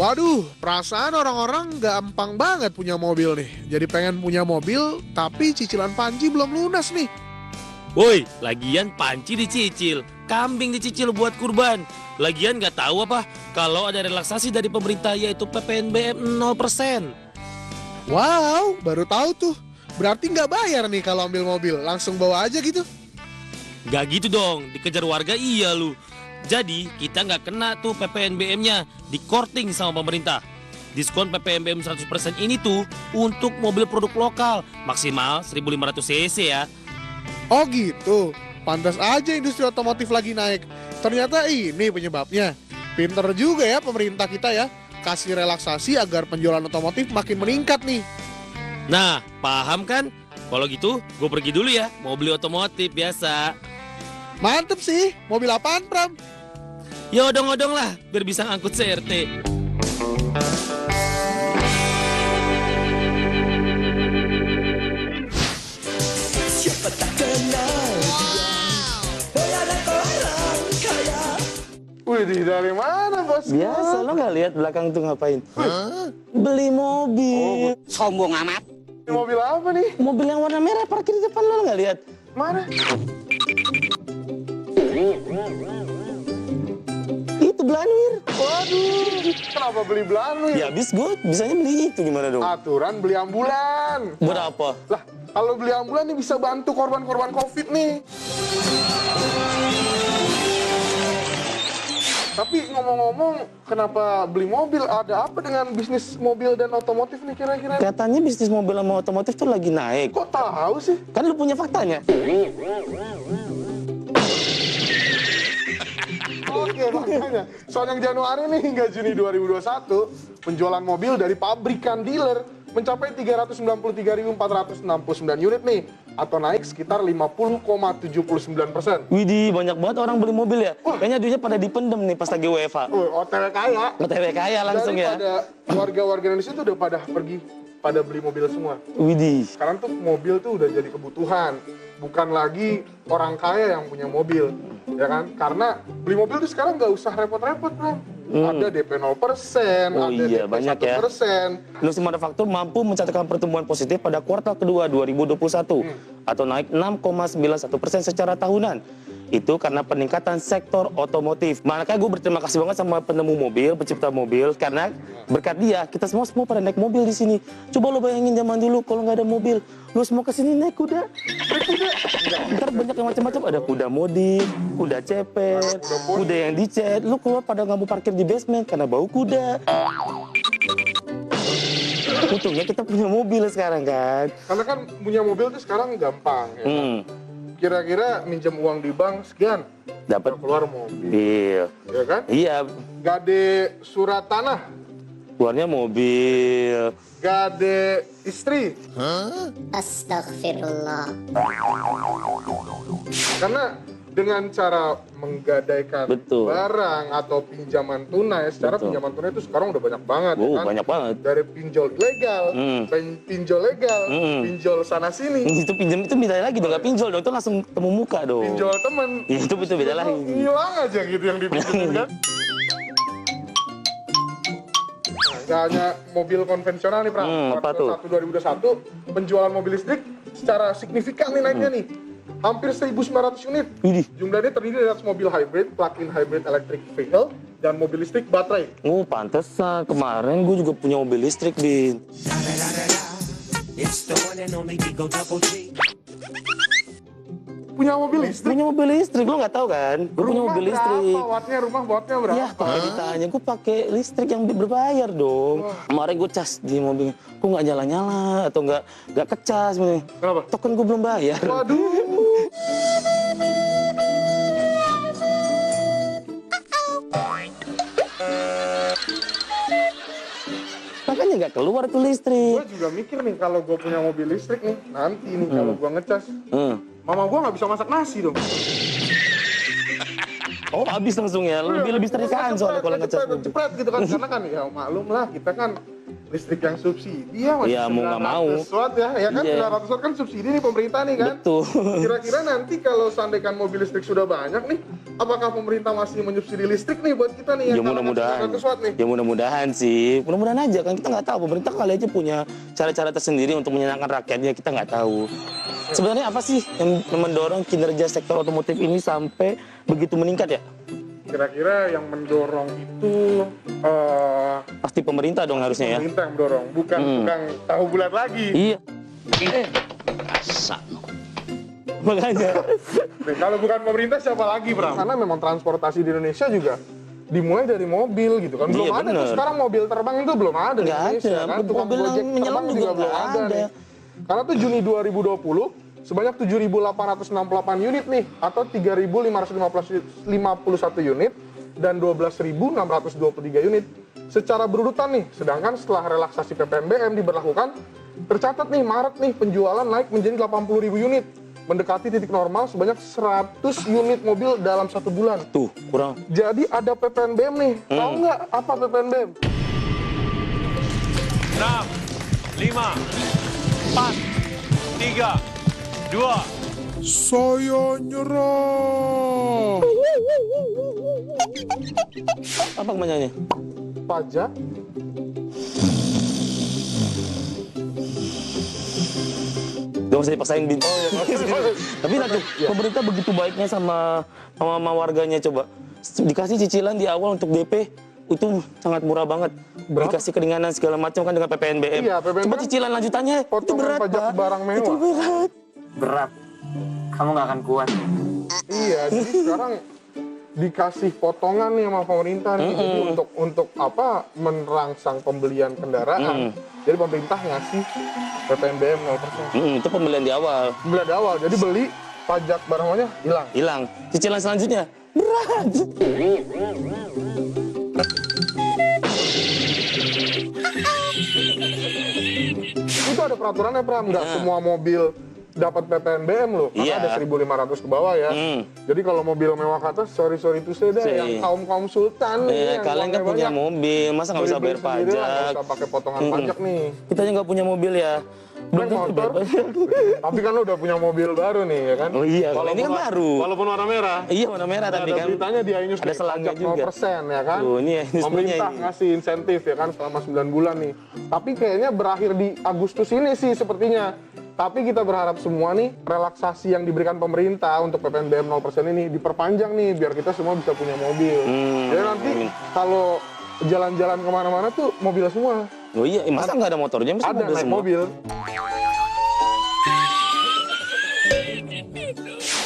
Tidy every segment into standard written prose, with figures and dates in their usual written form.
Waduh, perasaan orang-orang gampang banget punya mobil nih. Jadi pengen punya mobil, tapi cicilan Panji belum lunas nih. Woi, lagian panci dicicil, kambing dicicil buat kurban. Lagian nggak tahu apa kalau ada relaksasi dari pemerintah yaitu PPNBM 0%. Wow, baru tahu tuh. Berarti nggak bayar nih kalau ambil mobil, langsung bawa aja gitu. Gak gitu dong, dikejar warga iya lu. Jadi kita nggak kena tuh PPNBM-nya, di-korting sama pemerintah. Diskon PPNBM 100% ini tuh untuk mobil produk lokal, maksimal 1500 cc ya. Oh gitu, pantas aja industri otomotif lagi naik. Ternyata ini penyebabnya. Pinter juga ya pemerintah kita ya, kasih relaksasi agar penjualan otomotif makin meningkat nih. Nah, paham kan? Kalau gitu, gue pergi dulu ya, mau beli otomotif biasa. Mantep sih, mobil apaan Pram? Ya odong-odong lah, biar bisa ngangkut CRT. Siapa tak kenal dia, boy ada orang kaya. Wih, dari mana bos? Biasa, lo nggak lihat belakang tuh ngapain? Beli mobil. Sombong amat. Mobil apa nih? Mobil yang warna merah parkir di depan, lo nggak lihat? Mana? Itu Belanwir. Waduh, kenapa beli belanu Ya habis gue bisanya beli itu gimana dong? Aturan beli ambulan. Berapa? Lah, kalau beli ambulan nih bisa bantu korban-korban COVID nih. Tapi ngomong-ngomong, kenapa beli mobil? Ada apa dengan bisnis mobil dan otomotif nih kira-kira? Katanya bisnis mobil sama otomotif tuh lagi naik. Kok tahu sih? Kan lu punya faktanya. Oke, makanya. Soalnya Januari nih hingga Juni 2021, penjualan mobil dari pabrikan dealer mencapai 393.469 unit nih, atau naik sekitar 50,79%. Widih, banyak banget orang beli mobil ya. Kayaknya duitnya pada dipendem nih pas lagi WFH. OTW kaya. OTW kaya langsung ya. Daripada warga-warga Indonesia tuh udah pada pergi, pada beli mobil semua. Widih. Sekarang tuh mobil tuh udah jadi kebutuhan, bukan lagi orang kaya yang punya mobil, ya kan? Karena beli mobil tuh sekarang nggak usah repot-repot, Bro. Ada DP 0%, Oh ada iya, DP banyak ya. 1%. Industri manufaktur mampu mencatatkan pertumbuhan positif pada kuartal kedua 2021 atau naik 6,91% secara tahunan. Itu karena peningkatan sektor otomotif. Makanya gue berterima kasih banget sama penemu mobil, pencipta mobil, karena berkat dia kita semua pada naik mobil di sini. Coba lo bayangin zaman dulu kalau nggak ada mobil, lo semua kesini naik kuda. Ntar banyak yang macam-macam, ada kuda modi, kuda cepet, kuda yang dicet. Lo keluar pada nggak mau parkir di basement karena bau kuda. Untungnya kita punya mobil sekarang kan. Karena kan punya mobil tuh sekarang gampang, ya kan? Kira-kira minjem uang di bank sekian, Dapat keluar mobil, Iya. ya kan? Iya, Gade surat tanah, keluarnya mobil. gade istri. Astaghfirullah. Karena dengan cara menggadaikan Betul. barang atau pinjaman tunai, secara pinjaman tunai itu sekarang udah banyak banget, ya kan? Banyak banget. Dari pinjol ilegal, pinjol legal, pinjol sana sini, Itu pinjam itu beda lagi dong, nggak pinjol dong, itu langsung temu muka dong. pinjol temen. Ya, itu beda lagi. Hilang aja gitu yang dipinjemin kan. Nggak hanya mobil konvensional nih, Pra. apa tuh? 2021, penjualan mobil listrik secara signifikan nih naiknya nih. Hampir 1.900 unit. Widih. Jumlahnya terdiri dari atas mobil hybrid, plug-in hybrid electric vehicle, dan mobil listrik baterai. Oh, pantesan. Kemarin gue juga punya mobil listrik, Bin. Punya mobil listrik? Punya mobil listrik, lo nggak taau kan? Gue punya mobil listrik. Berapa wattnya? Rumah wattnya berapa? Ya, kalau ditanya, gue pakai listrik yang berbayar dong. Kemarin gue cas di mobilnya, kok nggak nyala-nyala atau nggak kecas. Kenapa? Token gue belum bayar. Waduh. Makanya nggak keluar tuh listrik. Gue juga mikir nih, kalau gue punya mobil listrik nih, nanti nih kalau gue ngecas, mama gue nggak bisa masak nasi dong. Oh, habis langsung ya. Lebih serikaan soalnya kalau ngecas. Cepet gitu kan, karena kan ya maklum lah, kita kan listrik yang subsidi ya masih Iya, mau nggak mau. 900 watt ya kan? Iya. 900 watt kan subsidi nih pemerintah nih kan? Betul. Kira-kira nanti kalau seandainya mobil listrik sudah banyak nih, apakah pemerintah masih menyubsidi listrik nih buat kita nih Ya yang mudah-mudahan. 900 watt nih? Ya mudah-mudahan sih. Mudah-mudahan aja kan kita nggak tahu. Pemerintah kali aja punya cara-cara tersendiri untuk menyenangkan rakyatnya. Kita nggak tahu. Sebenarnya apa sih yang mendorong kinerja sektor otomotif ini sampai begitu meningkat ya? Kira-kira yang mendorong itu Pasti pemerintah dong harusnya ya. pemerintah yang mendorong, bukan tahu bulat lagi. Iya. Makanya. Nih, kalau bukan pemerintah siapa lagi, Bram? Karena memang transportasi di Indonesia juga dimulai dari mobil gitu kan. Belum Iya, ada tuh bener. sekarang mobil terbang itu belum ada di Nggak Indonesia ada. kan. Tukang Mobil yang Gojek menyelam terbang juga juga belum nggak ada ada. nih. Karena tuh Juni 2020 sebanyak 7.868 unit nih atau 3.551 unit dan 12.623 unit secara berurutan nih. Sedangkan setelah relaksasi PPNBM diberlakukan, tercatat nih Maret nih penjualan naik menjadi 80.000 unit, mendekati titik normal sebanyak 100 unit mobil dalam 1 bulan. Tuh, kurang. Jadi ada PPNBM nih. Tahu nggak apa PPNBM? 6, 5, 4, 3, 2, Saya nyerah. Apa kepanjangannya? Pajak Gak usah dipaksain bin. Tapi satu, pemerintah begitu baiknya sama warganya coba. Dikasih cicilan di awal untuk DP itu sangat murah banget. Berapa? Dikasih keringanan segala macam kan dengan PPNBM. Iya, PPNBM. Coba cicilan lanjutannya itu Potongan berat, pajak Pak. barang mewah. Itu berat. Berat. Kamu nggak akan kuat. Iya, jadi sekarang dikasih potongan nih sama pemerintah nih. Jadi untuk apa? Merangsang pembelian kendaraan. Jadi pemerintah ngasih PPNBM 0%. Itu pembelian di awal. Pembelian di awal. Jadi beli pajak barangnya hilang. Hilang. Cicilan selanjutnya berat. Itu ada peraturannya, Pram. Nggak semua mobil dapat PPNBM loh. Karena Iya. ada 1.500 ke bawah ya. Jadi kalau mobil mewah ke atas, sorry itu saya dah. Sih. Yang kaum sultan nih. yang Kalian kan uangnya punya banyak. mobil, masa nggak bisa Beli-beli bayar sendiri lah, nggak pajak? usah pakai potongan pajak nih. Kita aja nggak punya mobil ya. Naik tentu motor, bayar pajak. tapi kan lo udah punya mobil baru nih ya kan? Oh iya, kalau ini kan baru. Walaupun warna merah. Iya, warna merah tapi Ada kan. beritanya di iNews ada nih, selangnya pajak juga. 0% ya kan? Tuh, ini iNews punya Pemerintah ini. ngasih insentif ya kan selama 9 bulan nih. Tapi kayaknya berakhir di Agustus ini sih sepertinya. Tapi kita berharap semua nih relaksasi yang diberikan pemerintah untuk PPNBM 0% ini diperpanjang nih biar kita semua bisa punya mobil. Jadi nanti kalau jalan-jalan kemana-mana tuh mobil semua. Oh iya, masa nggak ada motornya? Masa Ada naik semua? mobil.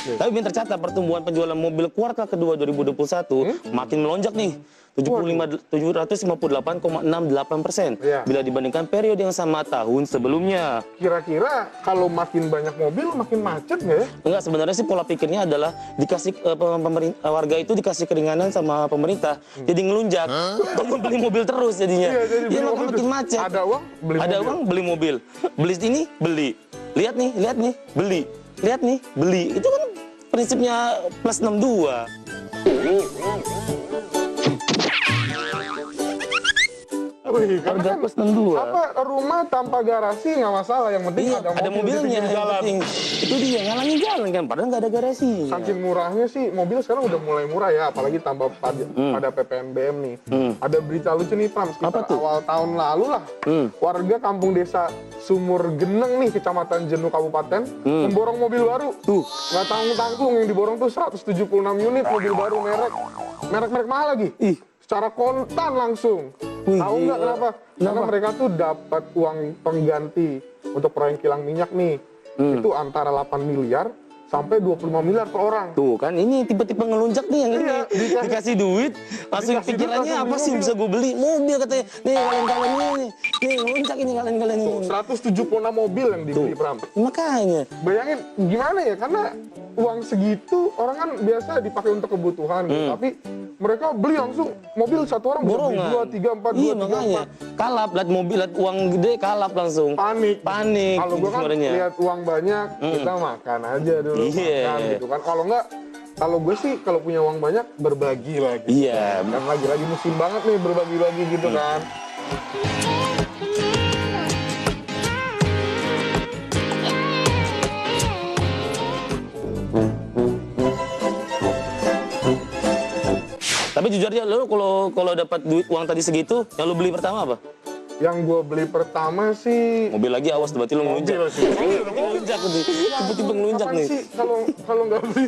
Tapi yang tercatat pertumbuhan penjualan mobil kuartal kedua 2021 makin melonjak nih. 758,68%. Iya. Bila dibandingkan periode yang sama tahun sebelumnya. Kira-kira kalau makin banyak mobil makin macet nggak ya? Enggak, sebenarnya sih pola pikirnya adalah dikasih pemerintah, warga itu dikasih keringanan sama pemerintah, jadi ngelunjak, jadi beli mobil terus jadinya. Iya, jadi beli Iya, maka mobil makin terus. macet. Ada uang, beli Ada mobil. uang, beli mobil. Beli ini, beli. Lihat nih, beli. Lihat nih, beli. Itu kan prinsipnya plus 62. Wih, karena Harga kan plus 62. apa rumah tanpa garasi nggak masalah, yang penting Iya, ada ada mobil di mobilnya. pinggir Yang jalan. penting. Itu dia ngalangin jalan kan, padahal nggak ada garasi. Saking murahnya sih mobil sekarang udah mulai murah ya, apalagi tambah pada PPNBM nih. Ada berita lucu nih Pram, sekitar Apa tuh? awal tahun lalu lah. Warga kampung desa Sumur Geneng nih, Kecamatan Jenuh Kabupaten, memborong mobil baru. Tuh. Nggak tanggung-tanggung, yang diborong tuh 176 unit mobil baru merek mahal lagi. Ih. Secara kontan langsung. Wih, Tahu nggak gila. kenapa? Karena mereka tuh dapat uang pengganti untuk proyek kilang minyak nih. Itu antara 8 miliar sampai 25 miliar per orang. Tuh kan ini tipe-tipe ngelunjak nih yang ini. Iya, Dikasih duit, langsung Dikasih duit, pikirannya langsung apa beli sih mobil. bisa gue beli? Mobil katanya. Nih kalian-kalian ini. Nih ngelunjak ini kalian-kalian ini. 176 mobil yang dibeli, Pram. Makanya. Bayangin gimana ya, karena uang segitu orang kan biasa dipakai untuk kebutuhan gitu. Tapi mereka beli langsung mobil satu orang bisa beli Borongan. 2, 3, 4, Iya 2, 3, makanya. 4. Kalap, lihat mobil, lihat uang gede, kalap langsung. Panik. Panik. Kalau gua kan sebenarnya. lihat uang banyak, kita makan aja dulu, Iya. makan gitu kan. Kalau enggak, kalau gue sih kalau punya uang banyak berbagi lagi. Iya. Dan lagi-lagi musim banget nih berbagi-bagi gitu kan. jujur aja, lo kalau dapat duit uang tadi segitu, yang lo beli pertama apa? Yang gue beli pertama sih Mobil lagi, awas berarti lo ngelunjak. mobil sih. Ngelunjak nih, tiba-tiba ngelunjak Kapan nih. sih kalau nggak beli?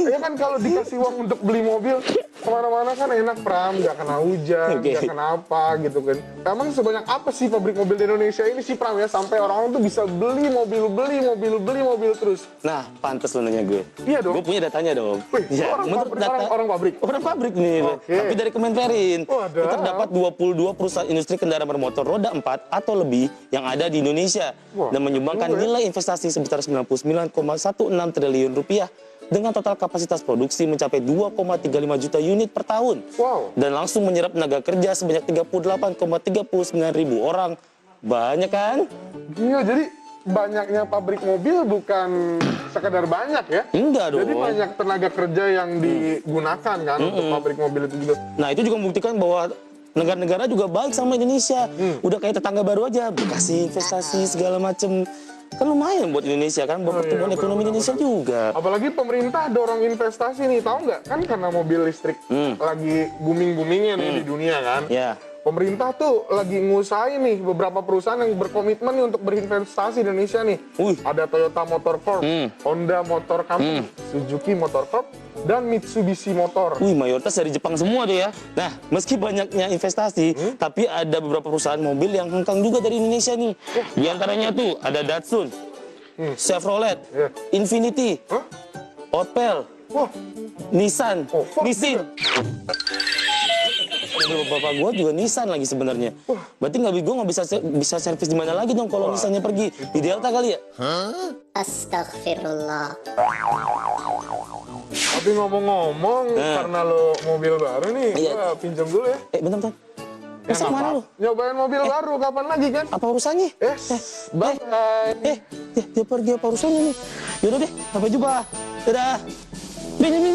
Ya kan kalau dikasih uang untuk beli mobil kemana-mana kan enak Pram, nggak kena hujan, Oke. nggak kena apa gitu kan. Emang sebanyak apa sih pabrik mobil di Indonesia ini sih Pram ya sampai orang-orang tuh bisa beli mobil terus? Nah, pantas lo nanya gue. Iya dong. Gue punya datanya dong. Wih, orang pabrik. Orang pabrik nih, Oke. tapi dari Kemenperin. Waduh. Terdapat 22 perusahaan industri kendaraan bermotor roda 4 atau lebih yang ada di Indonesia Wah, dan menyumbangkan keren juga ya. nilai investasi sebesar 99,16 triliun rupiah dengan total kapasitas produksi mencapai 2,35 juta unit per tahun. Wow. Dan langsung menyerap tenaga kerja sebanyak 38,39 ribu orang. Banyak kan? Iya, jadi banyaknya pabrik mobil bukan sekedar banyak ya. Enggak dong. Jadi banyak tenaga kerja yang digunakan kan untuk pabrik mobil itu juga. Nah, itu juga membuktikan bahwa negara-negara juga baik sama Indonesia. Udah kayak tetangga baru aja, kasih investasi segala macem. Kan lumayan buat Indonesia kan, buat pertumbuhan ekonomi Indonesia juga. Apalagi pemerintah dorong investasi nih, tahu nggak? Kan karena mobil listrik lagi booming-boomingnya nih di dunia kan. Ya. Pemerintah tuh lagi ngusahain nih beberapa perusahaan yang berkomitmen nih untuk berinvestasi di Indonesia nih. Wih. Ada Toyota Motor Corp, Honda Motor Company, Suzuki Motor Corp, dan Mitsubishi Motor. Wih, mayoritas dari Jepang semua tuh ya. Nah, meski banyaknya investasi, tapi ada beberapa perusahaan mobil yang hengkang juga dari Indonesia nih. Di antaranya tuh ada Datsun, Chevrolet, Iya. Infiniti, Hah? Opel, Wah, Nissan, Oh, Ford Nissin. Bapak gua juga Nissan lagi sebenarnya. Berarti gue nggak bisa servis di mana lagi dong kalau Nissannya pergi di Delta kali ya? Astaghfirullah. tapi ngomong-ngomong karena lo mobil baru nih, Iya. gua pinjam dulu ya. Bentar. Ya, Masa kemana apa? lu? Nyobain mobil baru kapan lagi kan? Apa urusannya? Bye. Dia pergi apa urusannya nih? Yaudah deh, sampai jumpa. Dadah. Ini.